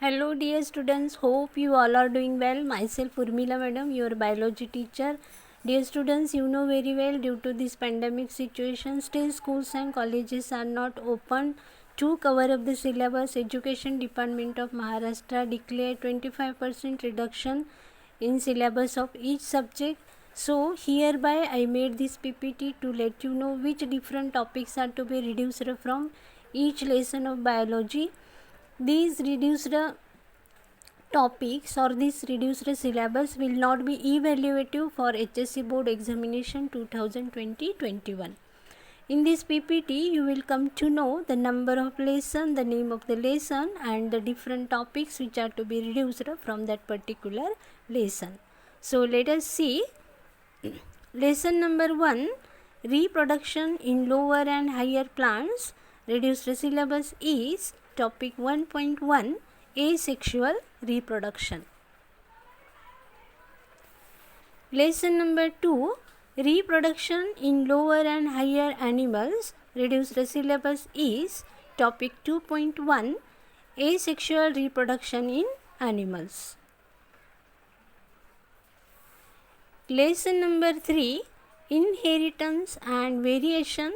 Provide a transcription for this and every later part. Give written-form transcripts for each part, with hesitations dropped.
Hello dear students, hope you all are doing well. Myself Urmila madam, your biology teacher. Dear students, you know very well due to this pandemic situation, still schools and colleges are not open. To cover up the syllabus, Education Department of Maharashtra declared 25% reduction in syllabus of each subject. So hereby I made this PPT to let you know which different topics are to be reduced from each lesson of biology. These reduced topics or this reduced syllabus will not be evaluative for HSC board examination 2020-21. In this PPT you will come to know the number of lesson, the name of the lesson and the different topics which are to be reduced from that particular lesson. So let us see lesson number 1, reproduction in lower and higher plants. Reduced syllabus is topic 1.1, asexual reproduction. Lesson number 2, reproduction in lower and higher animals. Reduced syllabus is topic 2.1, asexual reproduction in animals. Lesson number 3, inheritance and variation.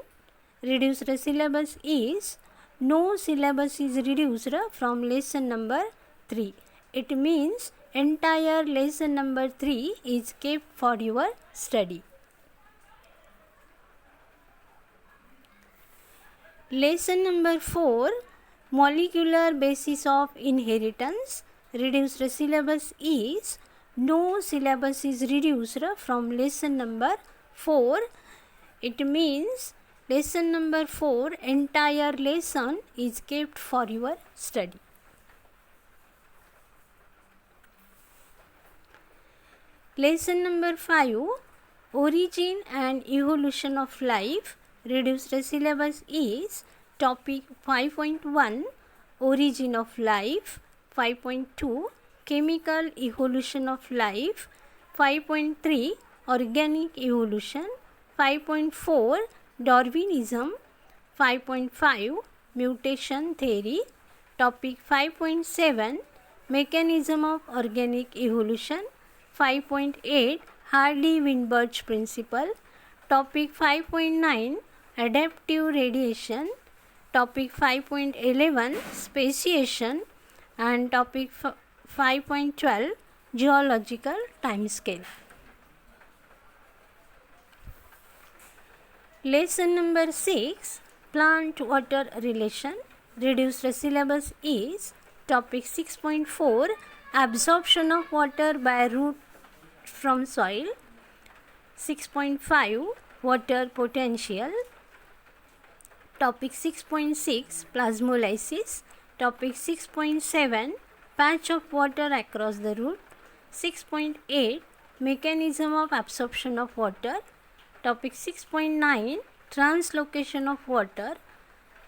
Reduced syllabus is no syllabus is reduced from lesson number 3. It means entire lesson number 3 is kept for your study. Lesson number 4, molecular basis of inheritance. Reduced syllabus is no syllabus is reduced from lesson number 4. It means lesson number 4 entire lesson is kept for your study. Lesson number 5, origin and evolution of life. Reduced syllabus is topic 5.1, origin of life. 5.2, chemical evolution of life. 5.3, organic evolution. 5.4, Darwinism. 5.5, mutation theory. Topic 5.7, mechanism of organic evolution. 5.8, Hardy-Weinberg principle. Topic 5.9, adaptive radiation. Topic 5.11, speciation. And topic 5.12, geological timescale. Lesson number 6, plant-water relation. Reduced syllabus is topic 6.4, absorption of water by root from soil. 6.5, water potential. Topic 6.6, plasmolysis. Topic 6.7, patch of water across the root. 6.8, mechanism of absorption of water. Topic 6.9, translocation of water.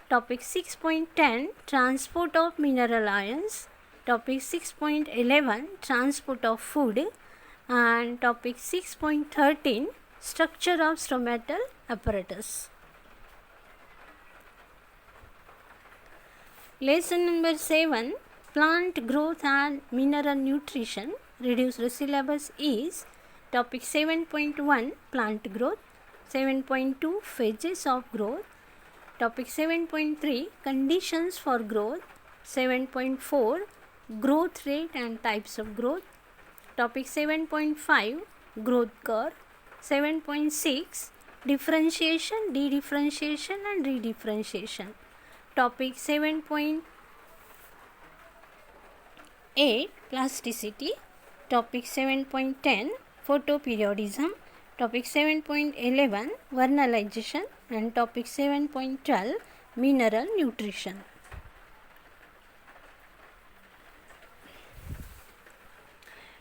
Topic 6.10, transport of mineral ions. Topic 6.11, transport of food. And topic 6.13, structure of stomatal apparatus. Lesson number 7, plant growth and mineral nutrition. Reduced syllabus is topic 7.1, plant growth. 7.2, phases of growth. Topic 7.3, conditions for growth. 7.4, growth rate and types of growth. Topic 7.5, growth curve. 7.6, differentiation, dedifferentiation and redifferentiation. Topic 7.8, plasticity. Topic 7.10, photoperiodism. Topic 7.11, vernalization. And topic 7.12, mineral nutrition.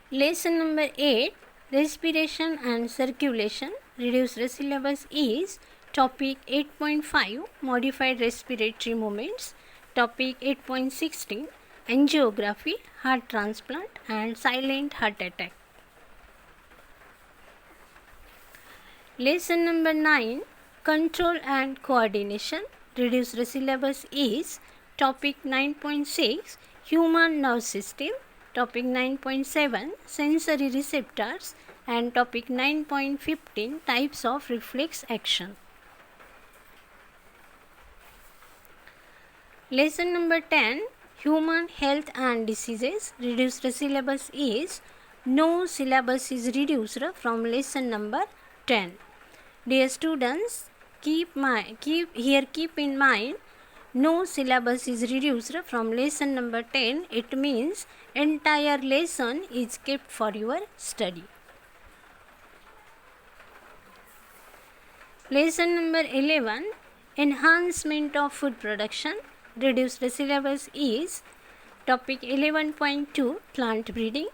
Lesson number 8, respiration and circulation. Reduced syllabus is topic 8.5, modified respiratory movements. Topic 8.16, angiography, heart transplant and silent heart attack. Lesson number 9, control and coordination. Reduced syllabus is topic 9.6, human nerve system, topic 9.7 sensory receptors, and topic 9.15 types of reflex action. Lesson number 10 human health and diseases. Reduced syllabus is no syllabus is reduced from lesson number 10. Dear students, keep in mind no syllabus is reduced from lesson number 10. It means entire lesson is kept for your study. Lesson number 11 enhancement of food production. Reduced syllabus is topic 11.2 plant breeding,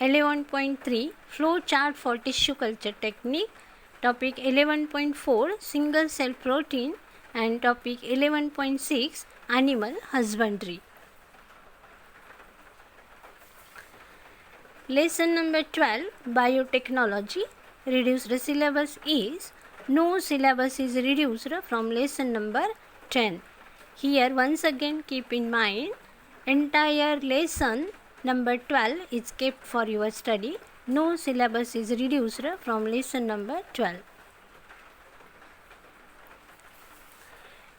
11.3 flow chart for tissue culture technique, topic 11.4 single cell protein, and topic 11.6 animal husbandry. Lesson number 12 biotechnology. Reduced syllabus is no syllabus is reduced from lesson number 10. Here once again keep in mind entire lesson number 12 is kept for your study. No syllabus is reduced from lesson number 12.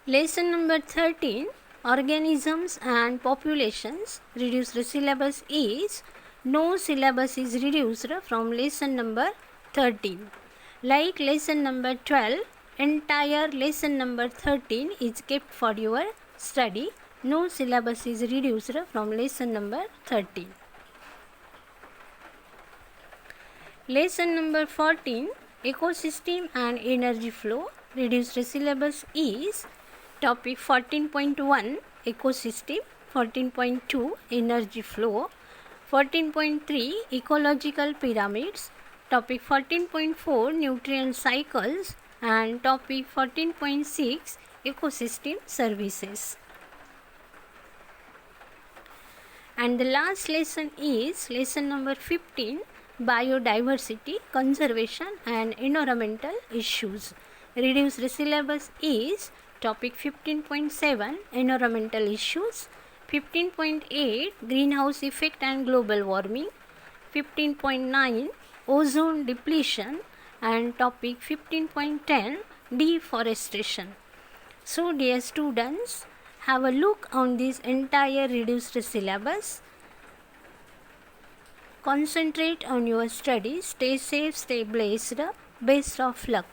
Lesson number 13 organisms and populations. Reduced syllabus is no syllabus is reduced from lesson number 13. Like lesson number 12, entire lesson number 13 is kept for your study. No syllabus is reduced from lesson number 13. Lesson number 14 ecosystem and energy flow. Reduced syllabus is topic 14.1 ecosystem, 14.2 energy flow, 14.3 ecological pyramids, topic 14.4 nutrient cycles, and topic 14.6 ecosystem services. And the last lesson is lesson number 15 biodiversity, conservation and environmental issues. Reduced syllabus is topic 15.7 environmental issues, 15.8 greenhouse effect and global warming, 15.9 ozone depletion, and topic 15.10 deforestation. So dear students, have a look on this entire reduced syllabus. Concentrate on your studies. Stay safe, stay blessed. Best of luck.